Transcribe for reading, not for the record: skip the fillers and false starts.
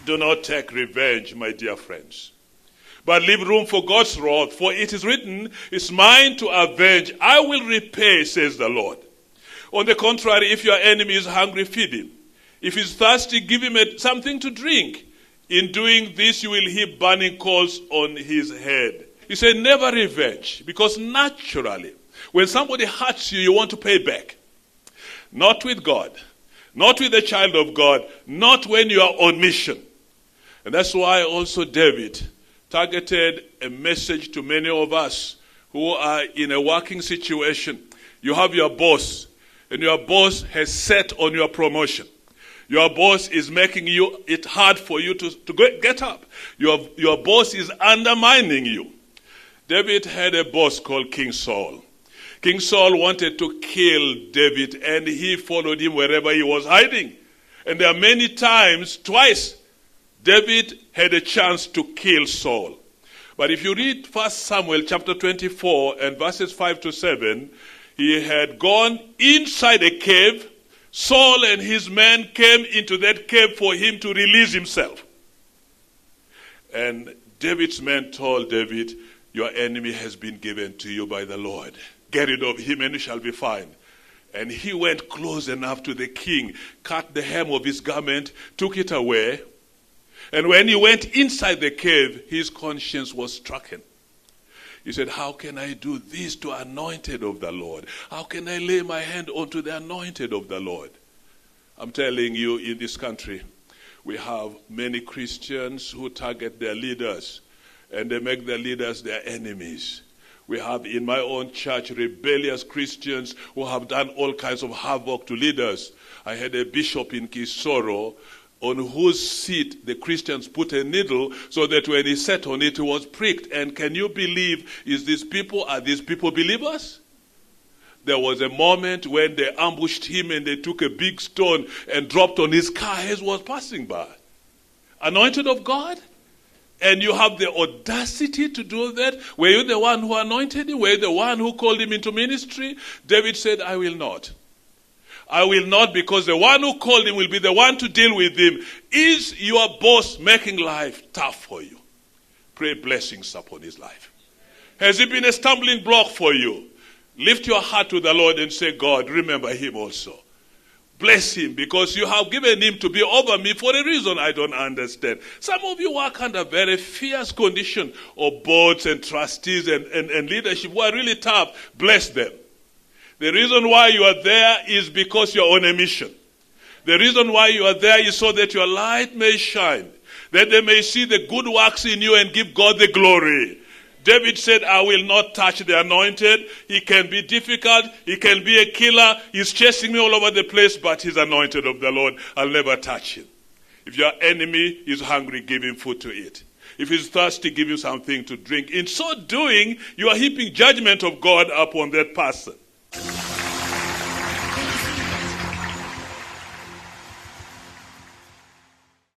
Do not take revenge, my dear friends, but leave room for God's wrath, for it is written, it's mine to avenge, I will repay, says the Lord. On the contrary, if your enemy is hungry, feed him. If he's thirsty, give him something to drink. In doing this, you will heap burning coals on his head. He said, never revenge, because naturally, when somebody hurts you, you want to pay back. Not with God, not with a child of God, not when you are on mission. And that's why also David targeted a message to many of us who are in a working situation. You have your boss, and your boss has set on your promotion. Your boss is making it hard for you to get up. Your boss is undermining you. David had a boss called King Saul. King Saul wanted to kill David, and he followed him wherever he was hiding. And there are many times, twice, David had a chance to kill Saul. But if you read 1 Samuel chapter 24 and verses 5 to 7, he had gone inside a cave. Saul and his men came into that cave for him to release himself. And David's men told David, your enemy has been given to you by the Lord. Get rid of him and you shall be fine. And he went close enough to the king, cut the hem of his garment, took it away. And when he went inside the cave, his conscience was stricken. He said, how can I do this to anointed of the Lord? How can I lay my hand onto the anointed of the Lord? I'm telling you, in this country, we have many Christians who target their leaders, and they make their leaders their enemies. We have in my own church rebellious Christians who have done all kinds of havoc to leaders. I had a bishop in Kisoro on whose seat the Christians put a needle so that when he sat on it, he was pricked. And can you believe, are these people believers? There was a moment when they ambushed him and they took a big stone and dropped on his car as he was passing by. Anointed of God? And you have the audacity to do that? Were you the one who anointed him? Were you the one who called him into ministry? David said, I will not. I will not, because the one who called him will be the one to deal with him. Is your boss making life tough for you? Pray blessings upon his life. Has it been a stumbling block for you? Lift your heart to the Lord and say, God, remember him also. Bless him, because you have given him to be over me for a reason I don't understand. Some of you work under very fierce condition of boards and trustees and leadership who are really tough. Bless them. The reason why you are there is because you're on a mission. The reason why you are there is so that your light may shine, that they may see the good works in you and give God the glory. David said, I will not touch the anointed. He can be difficult. He can be a killer. He's chasing me all over the place, but he's anointed of the Lord. I'll never touch him. If your enemy is hungry, give him food to eat. If he's thirsty, give him something to drink. In so doing, you are heaping judgment of God upon that person.